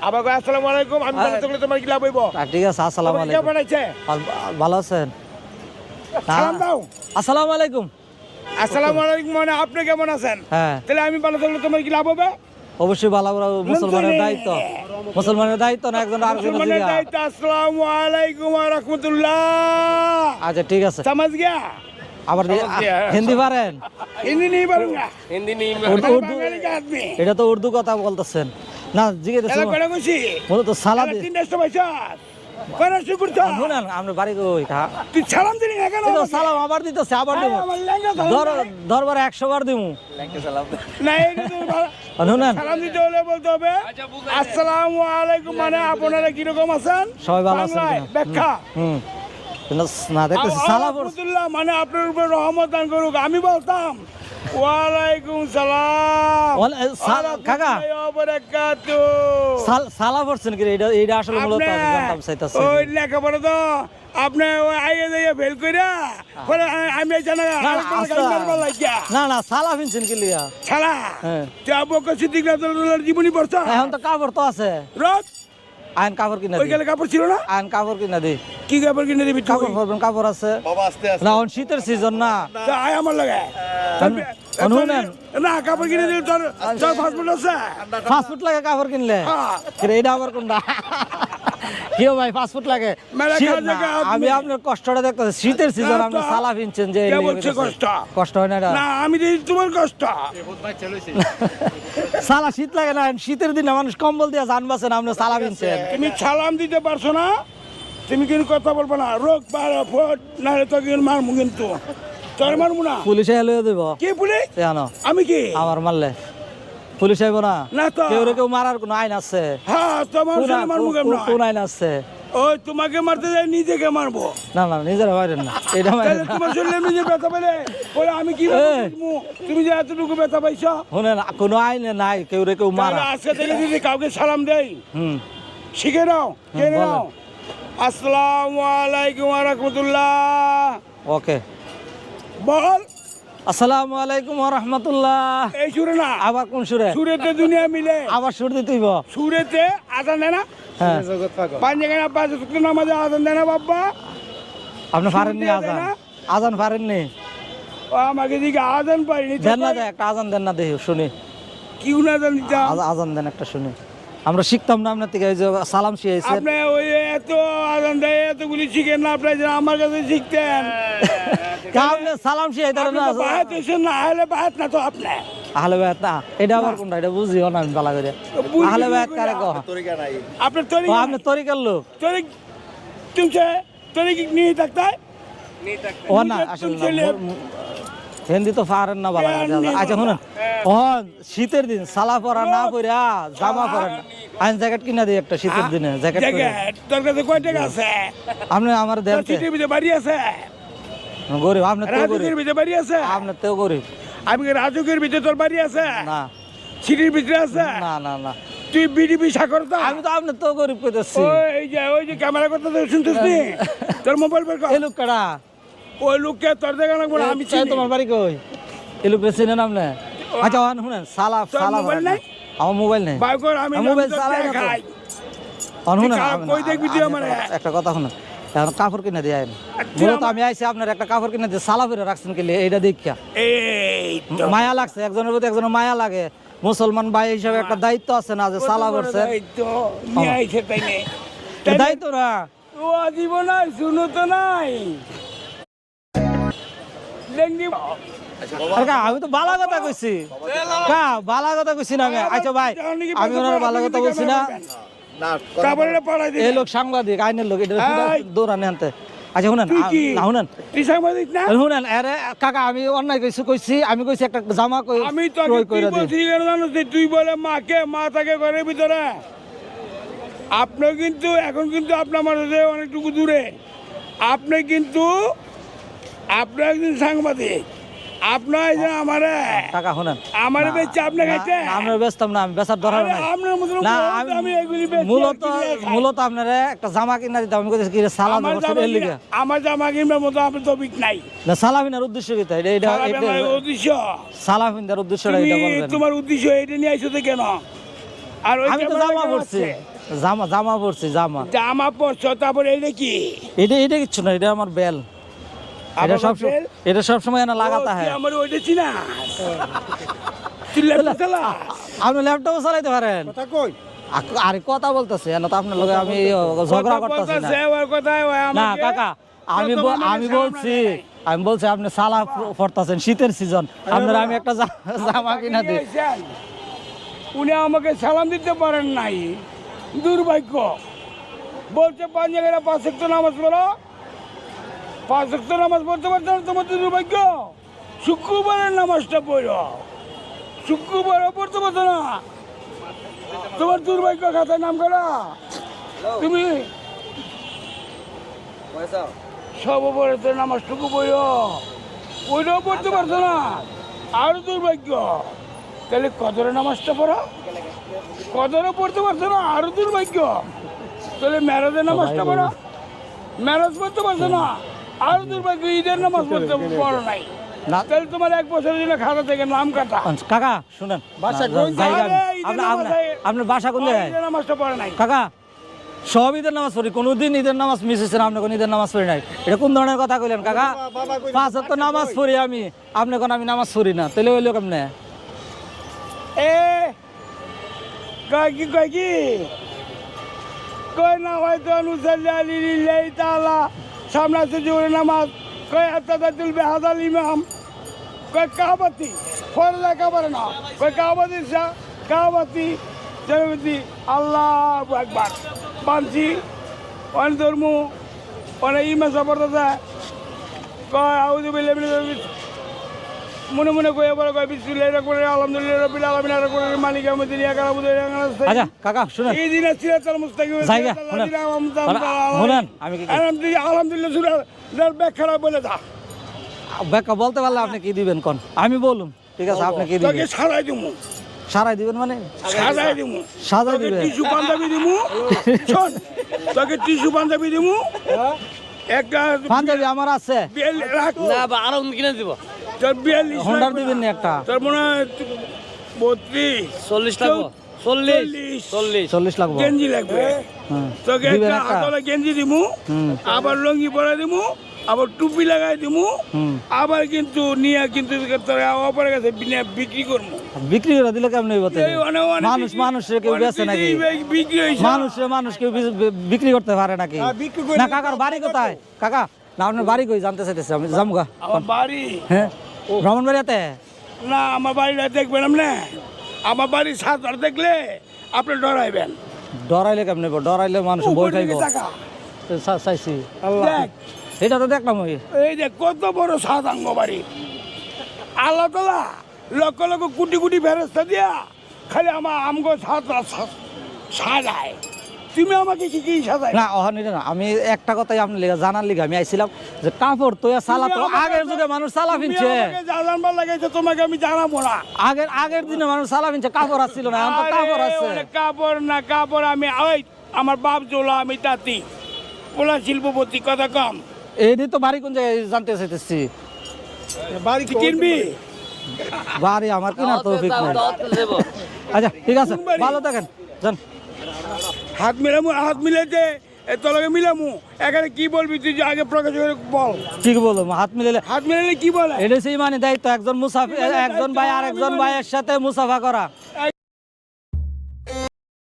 আবার আসসালামু আলাইকুম। আমি ভালো থাকলে তোমার কি লাভ হইব? ঠিক আছে, আসসালামু আলাইকুম। কেমন আছে? ভালো আছেন? সালাম দাও। আসসালামু আলাইকুম। আসসালামু আলাইকুম মানে আপনি কেমন আছেন? হ্যাঁ, তাহলে আমি ভালো থাকলে তোমার কি লাভ হবে? অবশ্যই ভালো। মুসলমানের দায়িত্ব, মুসলমানের দায়িত্ব না একজন আরেকজনের মুসলমানের দিকে। দায়িত্ব। আসসালামু আলাইকুম ওয়া রাহমাতুল্লাহ। আচ্ছা ঠিক আছে। समझ गया? আবার হিন্দি পারেন? हिंदी नहीं बोलूंगा। উর্দু বাঙালি का आदमी। এটা তো উর্দু কথা বলতেছেন না? জিজ্ঞেস এলা করে কইছি। বলো তো সালাদ। তিনটা পয়সা। কোন শুকুর তো? শুনেন আমরা বাড়ি কই কা? তুই সালাম দিলি না কেন? এই তো সালাম আবার দিতেছে, আবার দিব। আমার লেঙ্গা সালাম। দরবারে 100 বার দিমু। না এই তো শুনেন, সালাম দিতে হলে বলতে হবে আসসালামু আলাইকুম মানে আপনারা কি রকম আছেন? সবাই ভালো আছেন বাংলায় কিনা? ব্যাখ্যা। কিন্তু না দেখতেছি সালাম পড়ছে। আলহামদুলিল্লাহ মানে আপনার উপর রহমত দান করুক। আমি বলতাম ওয়ালাইকুম সালাম কাকা ওয়া বারাকাতুহু। সালা পড়ছেন কি? এটা আসলে মূলত আমি জানতাম চাইতাছি। ওই লেখাপড়া তো আপনি ওই আইয়ে যাইয়ে ফেল কইরা পরে আমি জানা না না সালা ফিনছেন কি লিয়া? ছাড়া হ্যাঁ, তুই আবু বকর সিদ্দিক রাদিয়াল্লাহু জীবনী পড়ছ? এখন তো কাপড় তো আছে। রোজ আইন কাপড় কিনা ওই দি। গেলে কাপড় ছিল না? আইন কাপড় কিনা দি। কি কাপড় কিনে দিবি তুই? কাপড় পরবেন, কাপড় আছে। না এখন শীতের সিজন না। তা আয় আমার লাগে শুনেন, না কাপড় কিনে দিবি তোর পাসপোর্ট আছে? ফাস্টফুড লাগে কাপড় কিনলে? হ্যাঁ। এটা আবার কোনটা? কেউ ভাই ফাস্টফুড লাগে? মেলা শীত খাওয়া না, জায়গা আমি আপনার কষ্টটা দেখতেছি। শীতের সিজন আপনি সালা ফিনছেন যে কে বলছে কষ্ট? কষ্ট হয় না এটা? না আমি দেখি তোমার কষ্ট। সালা শীত লাগে না? শীতের দিনে মানুষ কম্বল দিয়ে জান বাঁচেন, আপনি সালা ফিনছেন। তুমি সালাম দিতে পারছো না, তুমি কিন্তু কথা বলবো না। রোগ পাড়া ফোট না তো কিন্তু মারমু, কিন্তু তোর মারমু না। পুলিশে এলে দেব কি পুলিশ? জানো আমি কি আমার মারলে পুলিশ আইব না? না তো। কেউ মারার কোন আইন আছে? হ্যাঁ তোমার সাথে মারমু কেমন? কোন আইন আছে? ওই তোমাকে মারতে যাই নিজেকে মারবো। না না, নিজেরা মারেন না, এটা মারেন তাহলে না। তোমার শরীরে নিজে ব্যথা পেলে বলে আমি কি তুমি যে এতটুকু ব্যথা পাইছো? শুনেন, কোনো আইনে নাই কেউ মারা। তাহলে আজকে থেকে যদি কাউকে সালাম দেই শিখে নাও, জেনে বলেন। নাও। আসসালামু আলাইকুম ওয়া রাহমাতুল্লাহ। ওকে, বল। আসসালামু আলাইকুম ওয়া রাহমাতুল্লাহ। এই সুরে না, আবার কোন সুরে? সুরেতে দুনিয়া মিলে। আবার সুর দিতেইব? সুরেতে আজান দেয় না? হ্যাঁ, পাঁচ জায়গায় পাঁচ ওয়াক্ত নামাজে আজান দেয় না বাবা? আপনি পারেননি সুর দিয়ে আজান? দেয় না? আজান পারেননি? ও আমাকে দিকে আজান পাইনি তো দেন না, একটা আজান দেন না দেখি শুনি। কি আজান দিতাম? আজান দেন একটা শুনি। আমরা শিখতাম না আপনার থেকে, ওই যে সালাম শিখাইছেন। আপনি ওই এত আজান দেয় এতগুলি শিখেন না, আপনি যে আমার কাছে শিখতেন। আপনি সালাম শিখাইতেন আপনি না? তো বাহাত হইছেন না, আহলে বাহাত না তো আপনি। আহলে বায়াত না, এটা আবার কোনটা? এটা বুঝিও না আমি ভালো করে। বুঝি আহলে কি বায়াত করে? কারে কয়? আপনার তরি ও, আপনি তরিকার লোক? तुमसे नहीं सकता है? ও না, আসলে না, হিন্দি তো পারেন না ভালো করে। আচ্ছা শুনুন, শীতের দিন সালা পরা না পরা জামা পরেন না, আইন জ্যাকেট কিনা দিই একটা শীতের দিনে। জ্যাকেট তোর কাছে কয় টাকা আছে? আপনি আমার দেন। সিটির ভিতরে বাড়ি আছে? গরিব আপনি তো গরিব, রাজুকের ভিতরে বাড়ি আছে? আপনার তো গরিব। আমি রাজুকের ভিতরে তোর বাড়ি আছে? না সিটির ভিতরে আছে? না না না, তুই বিডিপি সাক্ষরতা? আমি তো আপনার তো গরিব কইতেছি। ওই যে ক্যামেরা করতে শুনতেছ নি? তোর মোবাইল বের কর। এই লোক কারা? ওই লোককে তোর দেখা লাগবো না, আমি চিনি। তোমার বাড়ি কই? এই লোক চিনেন আপনি? আচ্ছা শুনেন, সালা সালা মোবাইল নাই? আমার মোবাইল নেই। বাই কর, আমি মোবাইল তোর চালাই না তো। দেখাই। শুনেন, কই দেখবি তুই আমারে? একটা কথা শুনেন, এখন কাপড় কিনে দিয়ে আইন। মূলত আমি আইছি আপনার একটা কাপড় কিনে দিয়ে সালা ফিরে রাখছেন কি এইটা দেখিয়া এই তো মায়া লাগছে। একজনের প্রতি একজনের মায়া লাগে। মুসলমান ভাই হিসাবে একটা দায়িত্ব আছে না, যে সালা করছে। এই তো নিয়ে আইছে তাই নে। দায়িত্ব না ও জীবন নাই, শুনো তো নাই। লেঙ্গি আরে কা, আমি তো ভালো কথা কইছি। কা ভালো কথা কইছি না আমি। আচ্ছা ভাই, আমি ওনার ভালো কথা বলছি না। তারপরে পড়াই দিই। এই লোক সাংবাদিক, আইনের লোক, এটা এই। দৌড়ানে আনতে। আচ্ছা শুনেন, তুই কি? না শুনেন, তুই সাংবাদিক না? শুনেন, আরে কাকা আমি অন্যায় কইছি। আমি কইছি একটা জামা আমি তো ক্রয় করে দিই। বলছি কেন জানো? তুই বলে মাকে, মা থাকে ঘরের ভিতরে। আপনি কিন্তু এখন কিন্তু আপনার মাঝে অনেকটুকু দূরে। আপনি কিন্তু আপনার একজন সাংবাদিক। আপনার যে আমারে কাকা শুনেন, আমার বেচে আপনি খাইতে? আমরা বেচতাম না, আমি বেচার দরকার নাই। আপনার মতো না, আমি এগুলি বেচি, মূলত আপনারা একটা জামা কিনা দিতাম। আমি কইছি কি সালা আমার দেব এর লিগা। আমার জামা কিনবার মতো আপনার তবিক নাই। না, সালাফিনার উদ্দেশ্য কি তাই? এটা উদ্দেশ্য সালাফিনদের উদ্দেশ্যটা এটা বলবেন। তোমার উদ্দেশ্য এটা নিয়ে আইছো তো কেন? আর ওই আমি তো ক্যামেরা জামা কেমন পরছি, আছে? জামা পরছি, জামা। জামা পরছো, তারপরে এইটা কি? এটা কিচ্ছু না, এটা আমার বেল। এটা আবার সব বেল? এটা সব সময় না লাগাতা ও, হয়। তুই আমার ওইটা চিনাস? তুই ল্যাপটপ চালাস? আপনি ল্যাপটপও চালাইতে পারেন। কথা কই? আরে কথা বলতেছে না তো আপনার লগে আমি ঝগড়া করতেছি না। বলতেছে, ওর কথায় ওই না আমাকে কাকা, আমি প্রথম আমাকে আমি সামনে বলছি দেয়। আমি বলছি আপনি সালা পড়তেছেন, শীতের সিজন, আপনার আমি একটা জামা কিনা দিই। দিয়েছেন। উনি আমাকে সালাম দিতে পারেন নাই, দুর্ভাগ্য। বলছে 5 জায়গায় 5 ওয়াক্ত নামাজ পড়ো, 5 ওয়াক্ত নামাজ পড়তে পারছো না, তোমার তো দুর্ভাগ্য। শুক্রবারের নামাজটা পড়ো, শুক্রবারও পড়তে পারছো না, তোমার দুর্ভাগ্য। খাতায় নাম করা তুমি সর্বপরের নামাজটুকু পড়ো, ওইটাও পড়তে পারছো না, আরো দুর্ভাগ্য। তাহলে কদরের নামাজটা পড়ো, কদরও পড়তে পারছো না, আরো দুর্ভাগ্য। তাহলে মেরাজের নামাজটা পড়ো, মেরাজ পড়তে পারছো না, আরো দুর্ভাগ্য। ঈদের নামাজ পড়তে পারো নাই, না তাহলে তোমার 1 বছরের জন্য খাতা থেকে নাম কাটা। কাকা শুনেন, বাসা কোন জায়গা জায়গায়? ঈদের নামাজ আপনার বাসা কোন জায়গায়? ঈদের নামাজটা পড়ে নাই। কাকা সব ঈদের নামাজ পড়ি, কোনোদিন ঈদের নামাজ মিস হয়েছে না, আপনি কোন ঈদের নামাজ পড়ি নাই। এটা কোন ধরনের কথা কইলেন কাকা? 5 ওয়াক্ত নামাজ পড়ি আমি, আপনি কোন আমি নামাজ পড়ি না, তাহলে হইলো কেমনে? এ কয় কি কয় না হয়তো নুসাল্লি আলিল্লাহি তাআলা, সামনে আছে জোহরের নামাজ, কয় আত্তাদাতুল বিহাদাল ইমাম, কয় কাবাতি ফরলা কাবার না, কয় কাবাতি কাবাতি জনমতি আল্লাহু আকবার। বানছি অন ধর্ম অনেক ইমা জবরদস্ত কয় আউযু বিল্লাহি মিনাশ মনে মনে কয়ে বলে কয় বিসমিল্লাহির রহমানির রহিম আলহামদুলিল্লাহি রাব্বিল আলামিন আর রহমানির মালিক ইয়াউমিদ্দিন ইয়াকা না'বুদু ওয়া ইয়াকা নাস্তাঈন। আচ্ছা কাকা শুনেন, এই দিনে সিরাতাল মুস্তাকিম জায়গা শুনেন, শুনেন আমি কি আলহামদুলিল্লাহ সূরার ব্যাখ্যাটা বলে দাও। ব্যাখ্যা বলতে পারলে আপনি কি দিবেন কোন? আমি বলুন, ঠিক আছে, আপনি কি তোকে দিবেন? সারাই দিমু, সারাই দিবেন মানে সাজাই দিমু, সাজাই তোকে দিবেন? টিস্যু পাঞ্জাবি দিমু, শোন তোকে টিস্যু পাঞ্জাবি দিমু, একটা পাঞ্জাবি আমার আছে, বিয়াল রাখ না বা আরো কিনে দিব তোর 42 হোন্ডার দিবেন না একটা? তোর মনে হয় 32 40 লাগবো 40 40 40 লাগবে। গেঞ্জি লাগবে, হুম। তোকে দিবেন একটা একটা? হাতলে গেঞ্জি দিমু, হুম। আবার লঙ্গি পরে দিমু, আবার টুপি লাগাই দিমু, হুম। আবার কিন্তু নিয়ে কিন্তু তোর অপরের কাছে বিক্রি করবো। বিক্রি করে দিলে কেমন হইব? এই অনেক অনেক মানুষ বিক্রি- মানুষের কেউ অনেক বেচে নাকি? বিক্রি হয়েছে। মানুষ কেউ বিক্রি করতে পারে নাকি? বিক্রি করে না কাকার বাড়ি কোথায়? কাকা না আপনার বাড়ি কই জানতে চাইতেছি আমি, জামগা। আমার বাড়ি হ্যাঁ ব্রাহ্মণবাড়িয়াতে? না, আমার বাড়িটা দেখবেন আপনি, আমার বাড়ির ছাদ আর দেখলে আপনি ডরাইবেন। ডরাইলে কেমনে? ডরাইলে মানুষ বই উপর খাইব। দিকে তাকা। চাইছি দেখ, এটা তো দেখলাম ওই। এই যে কত বড় ছাদ আঙ্গ বাড়ি, আল্লাহ তাআলা লক্ষ লক্ষ কোটি কোটি ফেরেশতা দিয়া খালি আমার আমগো ছাদ সাজায়, তুমি আমাকে কি কি সাজাই? না অহন এটা না, আমি একটা কথাই আপনি জানার লিগে আমি আইছিলাম যে কাপড় তো সালা তো আগের যুগে মানুষ সালা পিনছে, জানাবার লাগাইছে, তোমাকে আমি জানাবো না। আগের দিনে মানুষ সালা পিনছে, কাপড় আসছিল না, এখন তো কাপড় আরে, আছে। ওরে কাপড় না কাপড়, আমি ওই আমার বাপ জোলা, আমি তাঁতি পোলা শিল্পপতি, কথা কম। এইদি তো বাড়ি কোন জায়গায় জানতে চাইতেছি? তুই কিনবি? বাড়ি আমার কিনা তৌফিক নাই। দেব আচ্ছা ঠিক আছে, কোন বাড়ি? ভালো থাকেন, যান। হাত মিলামু, হাত মিলাইতে তোলাকে মিলামু। এখানে কি বলবি তুই, যে আগে প্রকাশ করে বল। ঠিক বলো, হাত মিলালে হাত মিলাইলে কি বলে? এটা সেই মানে দায়িত্ব, একজন মুসাফির, একজন ভাই আর একজন ভাইয়ের সাথে মুসাফা করা।